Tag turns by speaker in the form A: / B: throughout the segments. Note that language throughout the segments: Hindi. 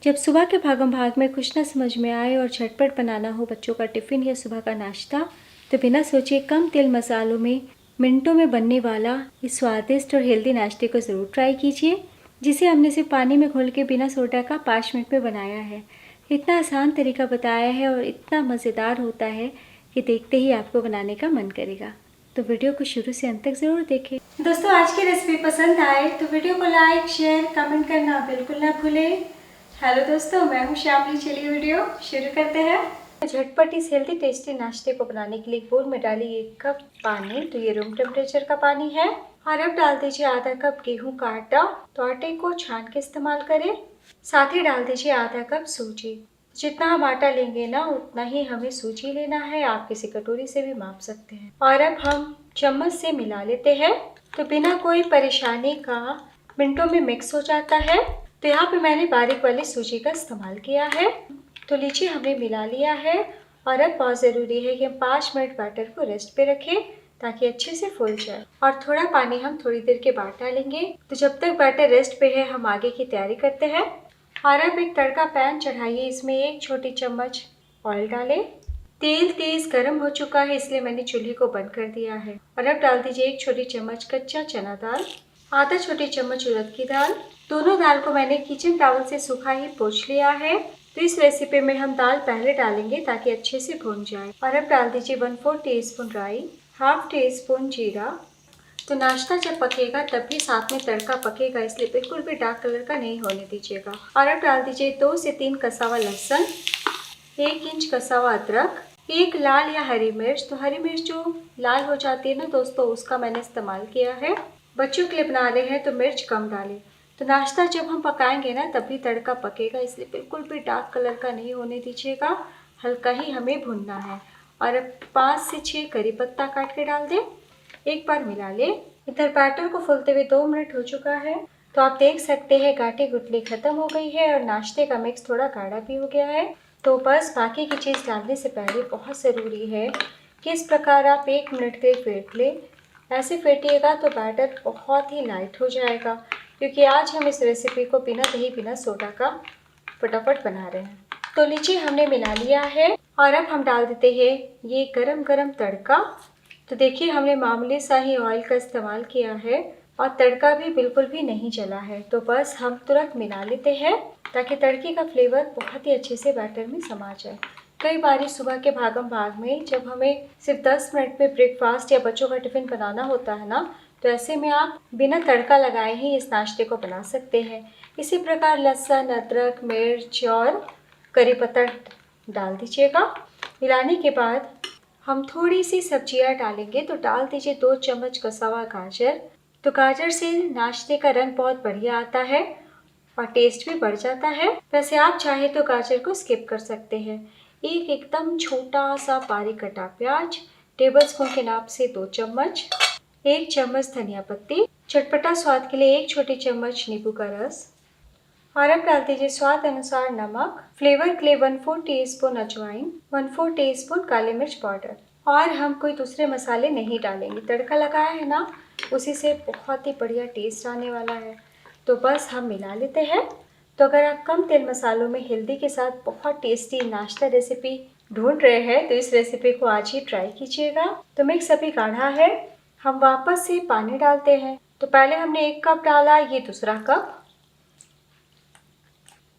A: जब सुबह के भागम भाग में कुछ ना समझ में आए और झटपट बनाना हो बच्चों का टिफ़िन या सुबह का नाश्ता, तो बिना सोचे कम तेल मसालों में मिनटों में बनने वाला इस स्वादिष्ट और हेल्दी नाश्ते को ज़रूर ट्राई कीजिए, जिसे हमने सिर्फ पानी में घोल के बिना सोडा का 5 मिनट में बनाया है। इतना आसान तरीका बताया है और इतना मज़ेदार होता है कि देखते ही आपको बनाने का मन करेगा। तो वीडियो को शुरू से अंत तक ज़रूर देखें। दोस्तों, आज की रेसिपी पसंद आए तो वीडियो को लाइक, शेयर, कमेंट करना बिल्कुल ना भूलें। हेलो दोस्तों, मैं हूं श्यामली। चलिए वीडियो शुरू करते हैं। झटपट इस हेल्दी टेस्टी नाश्ते को बनाने के लिए एक बोल में डालिए 1 कप पानी। तो ये रूम टेम्परेचर का पानी है। और अब डाल दीजिए आधा कप गेहूं का आटा। तो आटे को छान के इस्तेमाल करें। साथ ही डाल दीजिए आधा कप सूजी। जितना हम आटा लेंगे ना, उतना ही हमें सूजी लेना है। आप किसी कटोरी से भी माप सकते हैं। और अब हम चम्मच से मिला लेते हैं। तो बिना कोई परेशानी का मिनटों में मिक्स हो जाता है। तो यहाँ पे मैंने बारीक वाली सूजी का इस्तेमाल किया है। तो लीजिए, हमने मिला लिया है। और अब बहुत ज़रूरी है कि हम 5 मिनट बैटर को रेस्ट पे रखें ताकि अच्छे से फूल जाए। और थोड़ा पानी हम थोड़ी देर के बाद डालेंगे। तो जब तक बैटर रेस्ट पे है, हम आगे की तैयारी करते हैं। और अब एक तड़का पैन चढ़ाइए। इसमें 1 छोटी चम्मच ऑयल डालें। तेल तेज गर्म हो चुका है, इसलिए मैंने चूल्हे को बंद कर दिया है। और अब डाल दीजिए 1 छोटी चम्मच कच्चा चना दाल, आधा छोटी चम्मच उड़द की दाल। दोनों दाल को मैंने किचन टॉवल से सूखा ही पोंछ लिया है। तो इस रेसिपी में हम दाल पहले डालेंगे ताकि अच्छे से भून जाए। और अब डाल दीजिए 1/4 टीस्पून राई, हाफ टी स्पून जीरा। तो नाश्ता जब पकेगा तब भी साथ में तड़का पकेगा, इसलिए बिल्कुल भी डार्क कलर का नहीं होने दीजिएगा। और अब डाल दीजिए 2 से 3 कसा हुआ लहसुन, 1 इंच कसा हुआ अदरक, 1 लाल या हरी मिर्च। तो हरी मिर्च जो लाल हो जाती है ना दोस्तों, उसका मैंने इस्तेमाल किया है। बच्चों के लिए बना रहे हैं तो मिर्च कम डालें। तो नाश्ता जब हम पकाएंगे ना, तभी तड़का पकेगा, इसलिए बिल्कुल भी डार्क कलर का नहीं होने दीजिएगा। हल्का ही हमें भुनना है। और अब 5 से 6 करी पत्ता काट के डाल दें। एक बार मिला लें। इधर बैटर को फूलते हुए 2 मिनट हो चुका है। तो आप देख सकते हैं गाठी गुठली खत्म हो गई है और नाश्ते का मिक्स थोड़ा गाढ़ा भी हो गया है। तो बस बाकी की चीज़ डालने से पहले बहुत ज़रूरी है कि इस प्रकार आप 1 मिनट के लिए फेंट लें। ऐसे फेंटिएगा तो बैटर बहुत ही लाइट हो जाएगा, क्योंकि आज हम इस रेसिपी को बिना दही बिना सोडा का फटाफट बना रहे हैं। तो लीजिए, हमने मिला लिया है। और अब हम डाल देते हैं ये गरम गरम तड़का। तो देखिए, हमने मामूली सा ही ऑयल का इस्तेमाल किया है और तड़का भी बिल्कुल भी नहीं जला है। तो बस हम तुरंत मिला लेते हैं ताकि तड़के का फ्लेवर बहुत ही अच्छे से बैटर में समा जाए। कई बार सुबह के भागम भाग में जब हमें सिर्फ 10 मिनट में ब्रेकफास्ट या बच्चों का टिफ़िन बनाना होता है ना, तो ऐसे में आप बिना तड़का लगाए ही इस नाश्ते को बना सकते हैं। इसी प्रकार लहसुन, अदरक, मिर्च और करी पत्ता डाल दीजिएगा। मिलाने के बाद हम थोड़ी सी सब्जियां डालेंगे। तो डाल दीजिए 2 चम्मच कसा हुआ गाजर। तो गाजर से नाश्ते का रंग बहुत बढ़िया आता है और टेस्ट भी बढ़ जाता है। वैसे आप चाहे तो गाजर को स्किप कर सकते हैं। एक एकदम छोटा सा बारीक कटा प्याज, टेबल स्पून के नाप से 2 चम्मच, 1 चम्मच धनिया पत्ती, चटपटा स्वाद के लिए 1 छोटी चम्मच नींबू का रस। और अब डाल दीजिए स्वाद अनुसार नमक, फ्लेवर के लिए 1/4 टीस्पून अजवाइन, 1/4 टीस्पून काली मिर्च पाउडर। और हम कोई दूसरे मसाले नहीं डालेंगे। तड़का लगाया है ना, उसी से बहुत ही बढ़िया टेस्ट आने वाला है। तो बस हम मिला लेते हैं। तो अगर आप कम तेल मसालों में हेल्दी के साथ बहुत टेस्टी नाश्ता रेसिपी ढूंढ रहे हैं, तो इस रेसिपी को आज ही ट्राई कीजिएगा। तो मिक्स अभी गाढ़ा है। हम वापस से पानी डालते हैं। तो पहले हमने 1 कप डाला, ये दूसरा कप।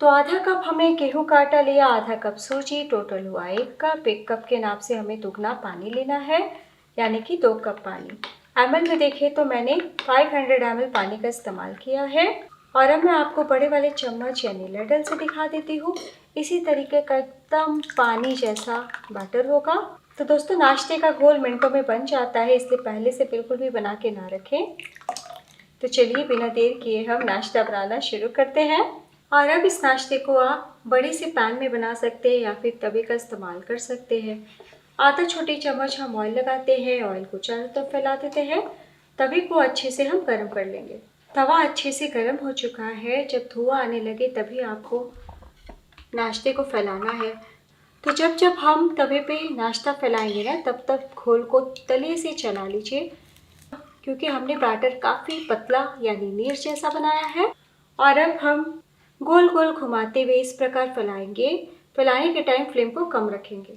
A: तो आधा कप हमें गेहूं का आटा लिया, आधा कप सूजी, टोटल हुआ 1 कप। 1 कप के नाप से हमें दुगना पानी लेना है, यानी कि 2 कप पानी। ml में देखें तो मैंने 500 ml पानी का इस्तेमाल किया है। और अब मैं आपको बड़े वाले चम्मच यानी लैडल से दिखा देती हूँ। इसी तरीके का एकदम पानी जैसा बैटर होगा। तो दोस्तों, नाश्ते का घोल मिनटों में बन जाता है, इसलिए पहले से बिल्कुल भी बना के ना रखें। तो चलिए, बिना देर किए हम नाश्ता बनाना शुरू करते हैं। और अब इस नाश्ते को आप बड़ी से पैन में बना सकते हैं या फिर तवे का इस्तेमाल कर सकते हैं। आधा छोटी चम्मच हम ऑयल लगाते हैं। ऑयल को चारों तरफ फैला देते हैं। तवे को अच्छे से हम गर्म कर लेंगे। तवा अच्छे से गर्म हो चुका है। जब धुआं आने लगे तभी आपको नाश्ते को फैलाना है। तो जब जब हम तवे पे नाश्ता फैलाएंगे ना, तब तक घोल को तले से चला लीजिए, क्योंकि हमने बैटर काफ़ी पतला यानी नीर जैसा बनाया है। और अब हम गोल गोल घुमाते हुए इस प्रकार फैलाएंगे। फैलाने के टाइम फ्लेम को कम रखेंगे।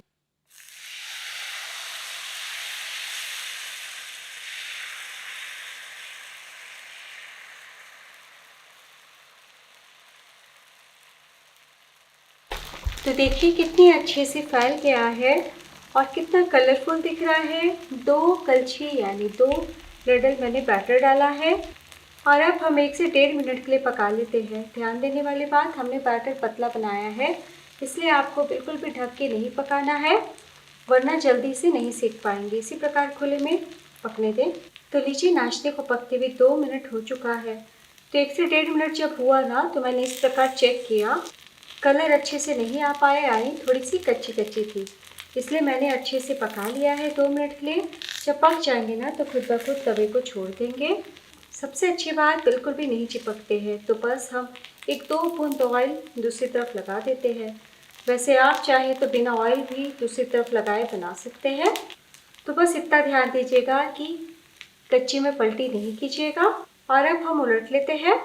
A: तो देखिए कितनी अच्छे से फैल गया है और कितना कलरफुल दिख रहा है। 2 कलछी यानी 2 लडल मैंने बैटर डाला है और अब हम 1 से 1.5 मिनट के लिए पका लेते हैं। ध्यान देने वाली बात, हमने बैटर पतला बनाया है, इसलिए आपको बिल्कुल भी ढक के नहीं पकाना है, वरना जल्दी से नहीं सेक पाएंगे। इसी प्रकार खुले में पकने दें। तो लीजिए नाश्ते को पकते हुए 2 मिनट हो चुका है। तो 1 से 1.5 मिनट जब हुआ ना, तो मैंने इस प्रकार चेक किया, कलर अच्छे से नहीं आ पाया, यानी थोड़ी सी कच्ची कच्ची थी, इसलिए मैंने अच्छे से पका लिया है 2 मिनट के लिए। जब पक जाएंगे ना, तो खुद ब खुद तवे को छोड़ देंगे। सबसे अच्छी बात, बिल्कुल भी नहीं चिपकते हैं। तो बस हम 1-2 बूंद ऑयल दूसरी तरफ लगा देते हैं। वैसे आप चाहे तो बिना ऑयल भी दूसरी तरफ लगाए बना सकते हैं। तो बस इतना ध्यान दीजिएगा कि कच्ची में पलटी नहीं कीजिएगा। और अब हम उलट लेते हैं।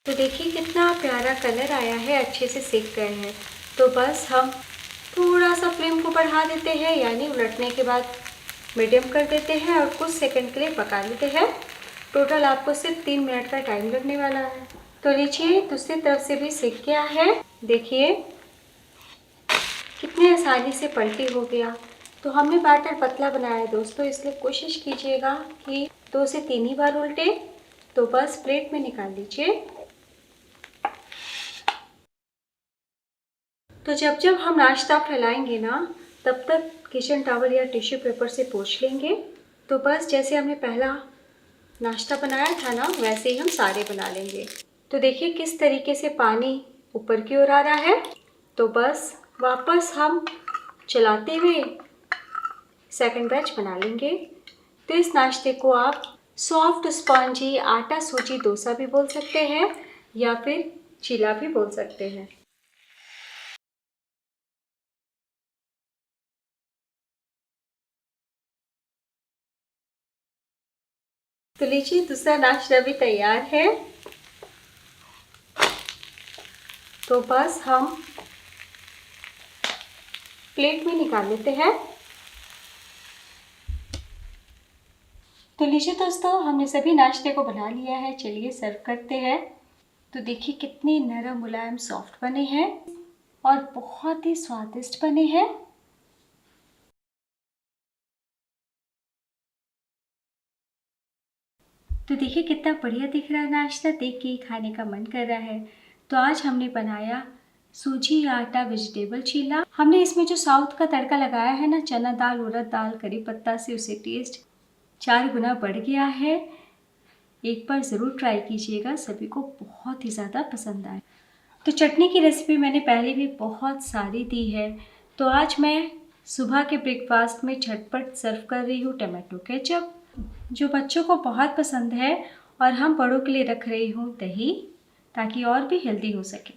A: तो देखिए कितना प्यारा कलर आया है, अच्छे से सेक गए हैं। तो बस हम थोड़ा सा फ्लेम को बढ़ा देते हैं, यानी उलटने के बाद मीडियम कर देते हैं और कुछ सेकंड के लिए पका लेते हैं। टोटल आपको सिर्फ 3 मिनट का टाइम लगने वाला है। तो लीजिए दूसरी तरफ से भी सेक गया है। देखिए कितनी आसानी से पलटी हो गया। तो हमने बैटर पतला बनाया है दोस्तों, इसलिए कोशिश कीजिएगा कि 2 से 3 ही बार उल्टे। तो बस प्लेट में निकाल लीजिए। तो जब जब हम नाश्ता फैलाएंगे ना, तब तक किचन टॉवल या टिश्यू पेपर से पोंछ लेंगे। तो बस जैसे हमने पहला नाश्ता बनाया था ना, वैसे ही हम सारे बना लेंगे। तो देखिए किस तरीके से पानी ऊपर की ओर आ रहा है। तो बस वापस हम चलाते हुए सेकंड बैच बना लेंगे। तो इस नाश्ते को आप सॉफ्ट स्पॉन्जी आटा सूजी डोसा भी बोल सकते हैं या फिर चीला भी बोल सकते हैं। तो लीजिए दूसरा नाश्ता भी तैयार है। तो बस हम प्लेट में निकाल लेते हैं। तो लीजिए दोस्तों, हमने सभी नाश्ते को बना लिया है। चलिए सर्व करते हैं। तो देखिए कितने नरम मुलायम सॉफ्ट बने हैं और बहुत ही स्वादिष्ट बने हैं। तो देखिए कितना बढ़िया दिख रहा है नाश्ता, देख के खाने का मन कर रहा है। तो आज हमने बनाया सूजी आटा वेजिटेबल चीला। हमने इसमें जो साउथ का तड़का लगाया है ना, चना दाल, उड़द दाल, करी पत्ता से, उसे टेस्ट 4 गुना बढ़ गया है। एक बार ज़रूर ट्राई कीजिएगा, सभी को बहुत ही ज़्यादा पसंद आए। तो चटनी की रेसिपी मैंने पहले भी बहुत सारी दी है। तो आज मैं सुबह के ब्रेकफास्ट में झटपट सर्व कर रही हूँ टमाटो केचप, जो बच्चों को बहुत पसंद है। और हम बड़ों के लिए रख रही हूँ दही, ताकि और भी हेल्दी हो सके।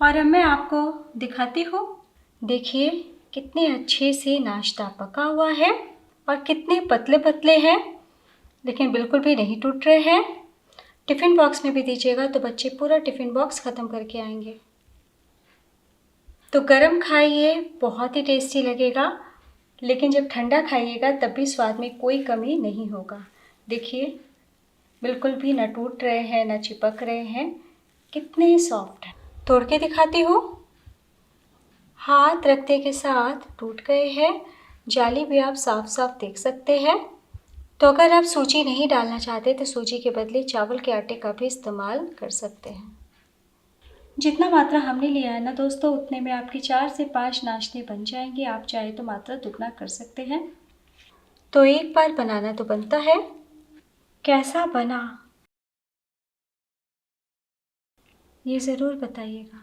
A: और अब मैं आपको दिखाती हूँ। देखिए कितने अच्छे से नाश्ता पका हुआ है और कितने पतले पतले हैं, लेकिन बिल्कुल भी नहीं टूट रहे हैं। टिफ़िन बॉक्स में भी दीजिएगा तो बच्चे पूरा टिफ़िन बॉक्स ख़त्म करके आएंगे। तो गरम खाइए, बहुत ही टेस्टी लगेगा, लेकिन जब ठंडा खाइएगा तब भी स्वाद में कोई कमी नहीं होगा। देखिए बिल्कुल भी न टूट रहे हैं न चिपक रहे हैं, कितने सॉफ्ट हैं। तोड़ के दिखाती हूँ। हाथ रखते के साथ टूट गए हैं। जाली भी आप साफ साफ देख सकते हैं। तो अगर आप सूजी नहीं डालना चाहते तो सूजी के बदले चावल के आटे का भी इस्तेमाल कर सकते हैं। जितना मात्रा हमने लिया है ना दोस्तों, उतने में आपके 4 से 5 नाश्ते बन जाएंगे। आप चाहे तो मात्रा दुगना कर सकते हैं। तो एक बार बनाना तो बनता है। कैसा बना ये ज़रूर बताइएगा।